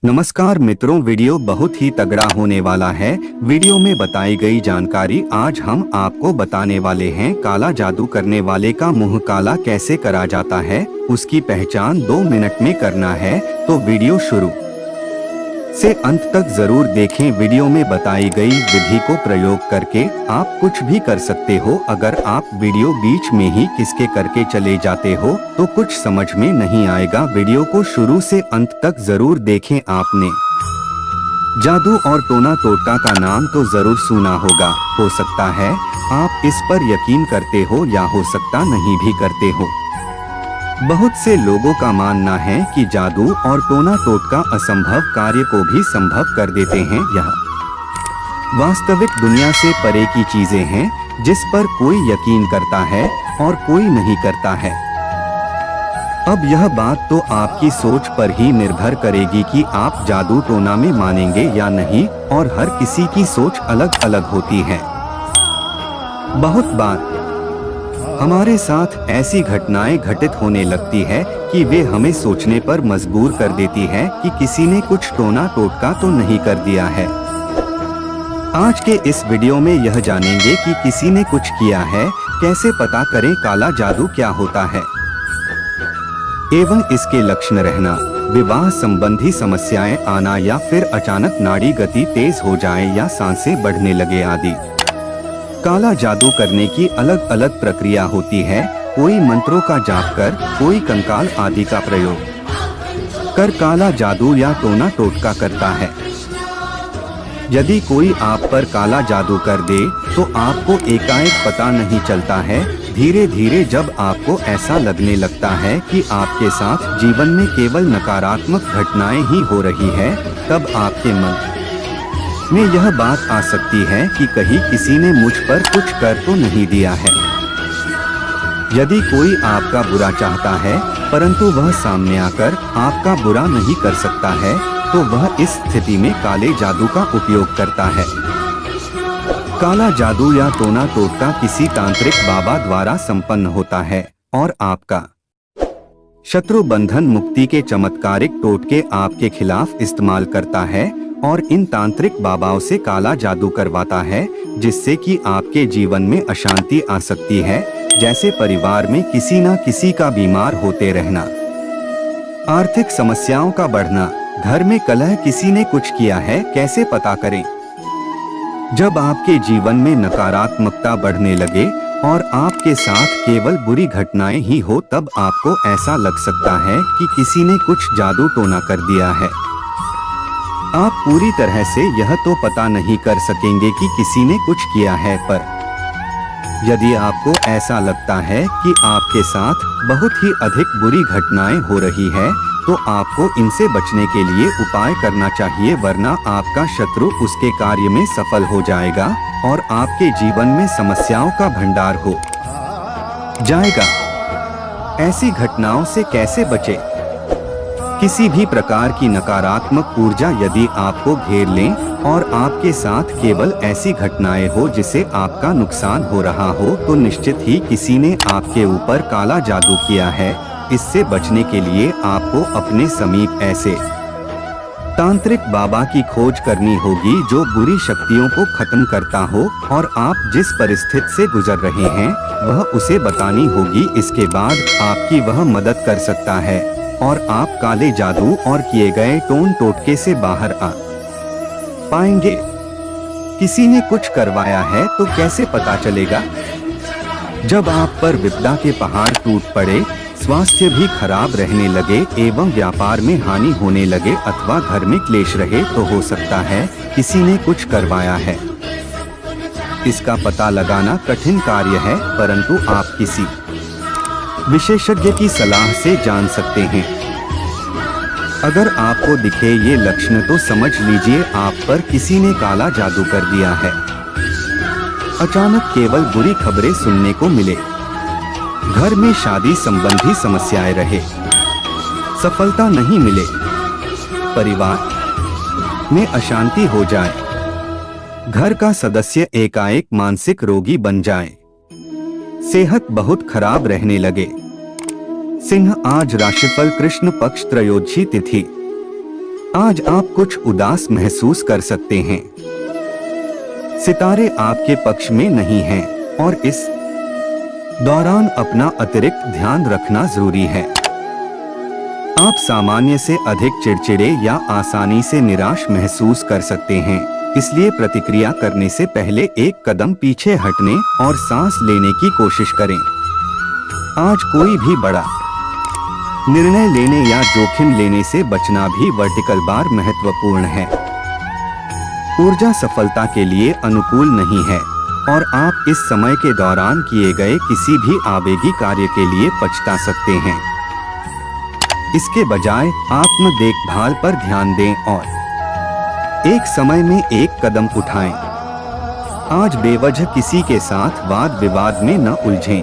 नमस्कार मित्रों, वीडियो बहुत ही तगड़ा होने वाला है। वीडियो में बताई गई जानकारी आज हम आपको बताने वाले हैं। काला जादू करने वाले का मुंह काला कैसे करा जाता है, उसकी पहचान 2 मिनट में करना है। तो वीडियो शुरू से अंत तक जरूर देखें। वीडियो में बताई गई विधि को प्रयोग करके आप कुछ भी कर सकते हो। अगर आप वीडियो बीच में ही किसके करके चले जाते हो तो कुछ समझ में नहीं आएगा। वीडियो को शुरू से अंत तक जरूर देखें। आपने जादू और टोना टोटका का नाम तो जरूर सुना होगा। हो सकता है आप इस पर यकीन करते हो या हो सकता नहीं भी करते हो। बहुत से लोगों का मानना है कि जादू और टोना टोटका असंभव कार्य को भी संभव कर देते हैं। यह वास्तविक दुनिया से परे की चीजें हैं जिस पर कोई यकीन करता है और कोई नहीं करता है। अब यह बात तो आपकी सोच पर ही निर्भर करेगी कि आप जादू टोना में मानेंगे या नहीं, और हर किसी की सोच अलग अलग होती है। बहुत बार हमारे साथ ऐसी घटनाएं घटित होने लगती है कि वे हमें सोचने पर मजबूर कर देती है कि किसी ने कुछ टोना टोटका तो नहीं कर दिया है। आज के इस वीडियो में यह जानेंगे कि किसी ने कुछ किया है, कैसे पता करें काला जादू क्या होता है एवं इसके लक्षण रहना, विवाह संबंधी समस्याएं आना या फिर अचानक नाड़ी गति तेज हो जाए या सांसें बढ़ने लगे आदि। काला जादू करने की अलग अलग प्रक्रिया होती है। कोई मंत्रों का जाप कर, कोई कंकाल आदि का प्रयोग कर काला जादू या टोना टोटका करता है। यदि कोई आप पर काला जादू कर दे तो आपको एकाएक पता नहीं चलता है। धीरे धीरे जब आपको ऐसा लगने लगता है कि आपके साथ जीवन में केवल नकारात्मक घटनाएं ही हो रही है, तब आपके मन में यह बात आ सकती है कि कहीं किसी ने मुझ पर कुछ कर तो नहीं दिया है। यदि कोई आपका बुरा चाहता है परंतु वह सामने आकर आपका बुरा नहीं कर सकता है, तो वह इस स्थिति में काले जादू का उपयोग करता है। काला जादू या टोना टोटका किसी तांत्रिक बाबा द्वारा संपन्न होता है और आपका शत्रु बंधन मुक्ति के चमत्कारिक टोटके आपके खिलाफ इस्तेमाल करता है और इन तांत्रिक बाबाओं से काला जादू करवाता है, जिससे कि आपके जीवन में अशांति आ सकती है। जैसे परिवार में किसी न किसी का बीमार होते रहना, आर्थिक समस्याओं का बढ़ना, घर में कलह। किसी ने कुछ किया है, कैसे पता करें? जब आपके जीवन में नकारात्मकता बढ़ने लगे और आपके साथ केवल बुरी घटनाएं ही हो, तब आपको ऐसा लग सकता है कि किसी ने कुछ जादू टोना कर दिया है। आप पूरी तरह से यह तो पता नहीं कर सकेंगे कि किसी ने कुछ किया है, पर यदि आपको ऐसा लगता है कि आपके साथ बहुत ही अधिक बुरी घटनाएं हो रही है, तो आपको इनसे बचने के लिए उपाय करना चाहिए, वरना आपका शत्रु उसके कार्य में सफल हो जाएगा और आपके जीवन में समस्याओं का भंडार हो जाएगा। ऐसी घटनाओं से कैसे बचें? किसी भी प्रकार की नकारात्मक ऊर्जा यदि आपको घेर लें और आपके साथ केवल ऐसी घटनाएं हो जिससे आपका नुकसान हो रहा हो, तो निश्चित ही किसी ने आपके ऊपर काला जादू किया है। इससे बचने के लिए आपको अपने समीप ऐसे तांत्रिक बाबा की खोज करनी होगी जो बुरी शक्तियों को खत्म करता हो, और आप जिस परिस्थिति से गुजर रहे हैं वह उसे बतानी होगी। इसके बाद आपकी वह मदद कर सकता है और आप काले जादू और किए गए टोन टोटके से बाहर आ पाएंगे। किसी ने कुछ करवाया है तो कैसे पता चलेगा? जब आप पर विपदा के पहाड़ टूट पड़े, स्वास्थ्य भी खराब रहने लगे एवं व्यापार में हानि होने लगे अथवा घर में क्लेश रहे, तो हो सकता है किसी ने कुछ करवाया है। इसका पता लगाना कठिन कार्य है, परंतु आप किसी विशेषज्ञ की सलाह से जान सकते हैं। अगर आपको दिखे ये लक्षण तो समझ लीजिए आप पर किसी ने काला जादू कर दिया है। अचानक केवल बुरी खबरें सुनने को मिले, घर में शादी संबंधी समस्याएं रहे, सफलता नहीं मिले, परिवार में अशांति हो जाए, घर का सदस्य एकाएक मानसिक रोगी बन जाए, सेहत बहुत खराब रहने लगे। सिंह आज राशिफल कृष्ण पक्ष त्रयोदशी तिथि आज आप कुछ उदास महसूस कर सकते हैं। सितारे आपके पक्ष में नहीं हैं और इस दौरान अपना अतिरिक्त ध्यान रखना जरूरी है। आप सामान्य से अधिक चिड़चिड़े या आसानी से निराश महसूस कर सकते हैं, इसलिए प्रतिक्रिया करने से पहले एक कदम पीछे हटने और सांस लेने की कोशिश करें। आज कोई भी बड़ा निर्णय लेने या जोखिम लेने से बचना भी वर्टिकल बार महत्वपूर्ण है। ऊर्जा सफलता के लिए अनुकूल नहीं है और आप इस समय के दौरान किए गए किसी भी आवेगी कार्य के लिए पछता सकते हैं। इसके बजाय आत्म देखभाल पर ध्यान दें और एक समय में एक कदम उठाएं। आज बेवजह किसी के साथ वाद विवाद में न उलझें।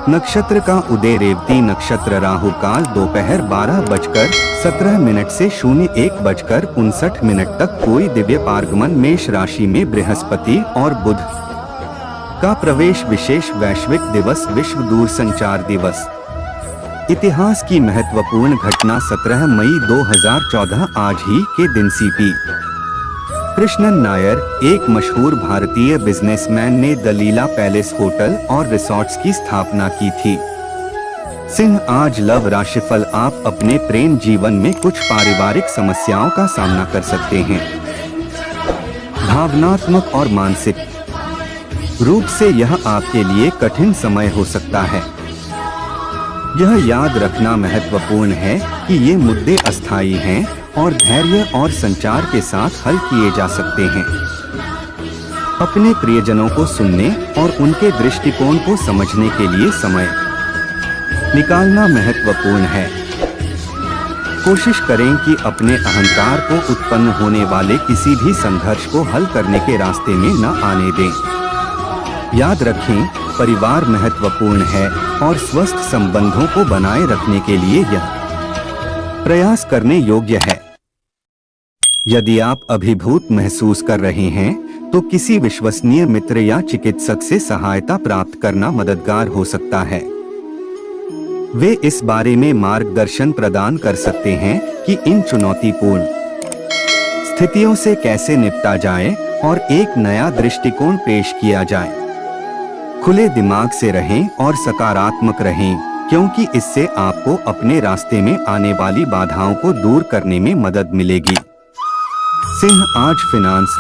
नक्षत्र का उदय रेवती नक्षत्र, राहु काल दोपहर 12:17 से 01:59 तक। कोई दिव्य पारगमन। मेष राशि में बृहस्पति और बुध का प्रवेश। विशेष वैश्विक दिवस, विश्व दूरसंचार दिवस। इतिहास की महत्वपूर्ण घटना 17 मई 2014 आज ही के दिन सीपी कृष्णन नायर, एक मशहूर भारतीय बिजनेसमैन ने द लीला पैलेस होटल और रिसॉर्ट्स की स्थापना की थी। सिंह, आज लव राशिफल। आप अपने प्रेम जीवन में कुछ पारिवारिक समस्याओं का सामना कर सकते हैं। भावनात्मक और मानसिक रूप से यह आपके लिए कठिन समय हो सकता है। यह याद रखना महत्वपूर्ण है कि ये मुद्दे अस्थायी हैं और धैर्य और संचार के साथ हल किए जा सकते हैं। अपने प्रियजनों को सुनने और उनके दृष्टिकोण को समझने के लिए समय निकालना महत्वपूर्ण है। कोशिश करें कि अपने अहंकार को उत्पन्न होने वाले किसी भी संघर्ष को हल करने के रास्ते में न आने दें। याद रखें, परिवार महत्वपूर्ण है और स्वस्थ संबंधों को बनाए रखने के लिए यह प्रयास करने योग्य है। यदि आप अभिभूत महसूस कर रहे हैं तो किसी विश्वसनीय मित्र या चिकित्सक से सहायता प्राप्त करना मददगार हो सकता है। वे इस बारे में मार्गदर्शन प्रदान कर सकते हैं कि इन चुनौतीपूर्ण स्थितियों से कैसे निपटा जाए और एक नया दृष्टिकोण पेश किया जाए। खुले दिमाग से रहें और सकारात्मक रहें, क्योंकि इससे आपको अपने रास्ते में आने वाली बाधाओं को दूर करने में मदद मिलेगी। सिंह, आज फिनांस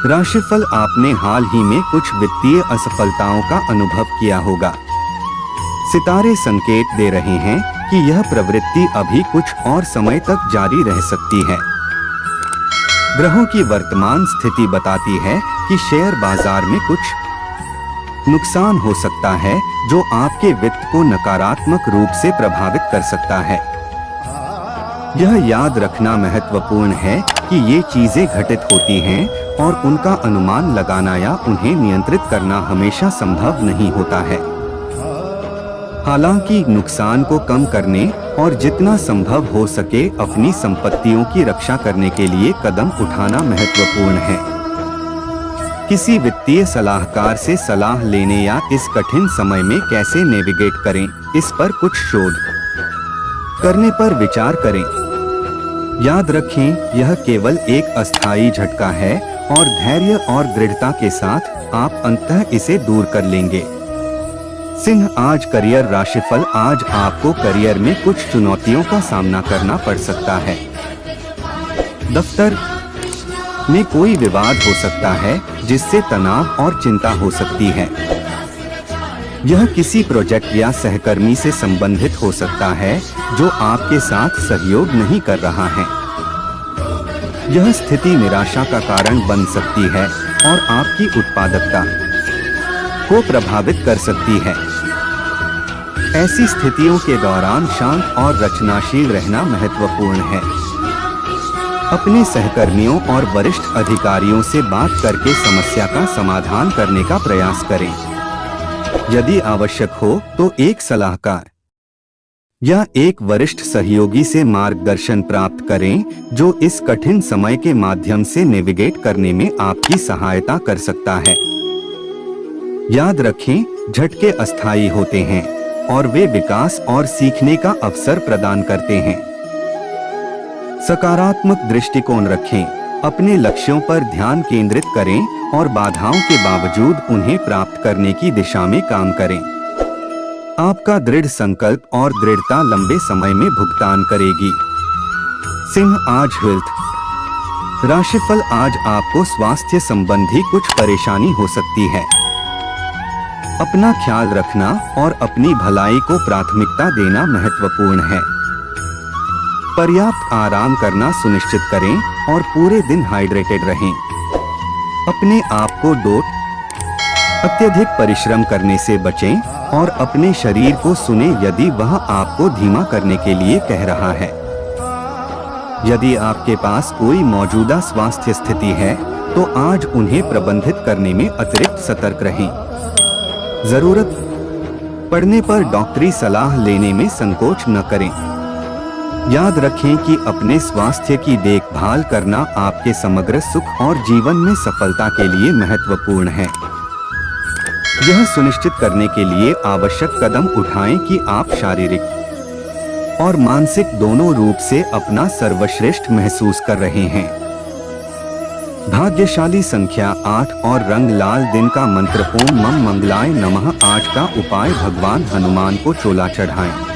राशिफल। आपने हाल ही में कुछ वित्तीय असफलताओं का अनुभव किया होगा। सितारे संकेत दे रहे हैं कि यह प्रवृत्ति अभी कुछ और समय तक जारी रह सकती है। ग्रहों की वर्तमान स्थिति बताती है कि शेयर बाजार में कुछ नुकसान हो सकता है जो आपके वित्त को नकारात्मक रूप से प्रभावित कर सकता है। यह याद रखना महत्वपूर्ण है कि ये चीजें घटित होती हैं और उनका अनुमान लगाना या उन्हें नियंत्रित करना हमेशा संभव नहीं होता है। हालांकि नुकसान को कम करने और जितना संभव हो सके अपनी संपत्तियों की रक्षा करने के लिए कदम उठाना महत्वपूर्ण है। किसी वित्तीय सलाहकार से सलाह लेने या इस कठिन समय में कैसे नेविगेट करें, इस पर कुछ शोध करने पर विचार करें। याद रखें, यह केवल एक अस्थायी झटका है और धैर्य और दृढ़ता के साथ आप अंततः इसे दूर कर लेंगे। सिंह, आज करियर राशिफल। आज आपको करियर में कुछ चुनौतियों का सामना करना पड़ सकता है। दफ्तर में कोई विवाद हो सकता है जिससे तनाव और चिंता हो सकती है। यह किसी प्रोजेक्ट या सहकर्मी से संबंधित हो सकता है जो आपके साथ सहयोग नहीं कर रहा है। यह स्थिति निराशा का कारण बन सकती है और आपकी उत्पादकता को प्रभावित कर सकती है। ऐसी स्थितियों के दौरान शांत और रचनाशील रहना महत्वपूर्ण है। अपने सहकर्मियों और वरिष्ठ अधिकारियों से बात करके समस्या का समाधान करने का प्रयास करें। यदि आवश्यक हो तो एक सलाहकार या एक वरिष्ठ सहयोगी से मार्गदर्शन प्राप्त करें जो इस कठिन समय के माध्यम से नेविगेट करने में आपकी सहायता कर सकता है। याद रखें, झटके अस्थायी होते हैं और वे विकास और सीखने का अवसर प्रदान करते हैं। सकारात्मक दृष्टिकोण रखें, अपने लक्ष्यों पर ध्यान केंद्रित करें और बाधाओं के बावजूद उन्हें प्राप्त करने की दिशा में काम करें। आपका दृढ़ संकल्प और दृढ़ता लंबे समय में भुगतान करेगी। सिंह, आज हेल्थ राशिफल, आज आपको स्वास्थ्य संबंधी कुछ परेशानी हो सकती है। अपना ख्याल रखना और अपनी भलाई को प्राथमिकता देना महत्वपूर्ण है। पर्याप्त आराम करना सुनिश्चित करें और पूरे दिन हाइड्रेटेड रहें। अपने आप को अत्यधिक परिश्रम करने से बचें और अपने शरीर को सुने यदि वह आपको धीमा करने के लिए कह रहा है। यदि आपके पास कोई मौजूदा स्वास्थ्य स्थिति है तो आज उन्हें प्रबंधित करने में अतिरिक्त सतर्क रहें। जरूरत पड़ने पर डॉक्टरी सलाह लेने में संकोच न करें। याद रखें कि अपने स्वास्थ्य की देखभाल करना आपके समग्र सुख और जीवन में सफलता के लिए महत्वपूर्ण है। यह सुनिश्चित करने के लिए आवश्यक कदम उठाएं कि आप शारीरिक और मानसिक दोनों रूप से अपना सर्वश्रेष्ठ महसूस कर रहे हैं। भाग्यशाली संख्या 8 और रंग लाल। दिन का मंत्र ओम मम मंगलाय नमः। आज का उपाय, भगवान हनुमान को चोला चढ़ाएं।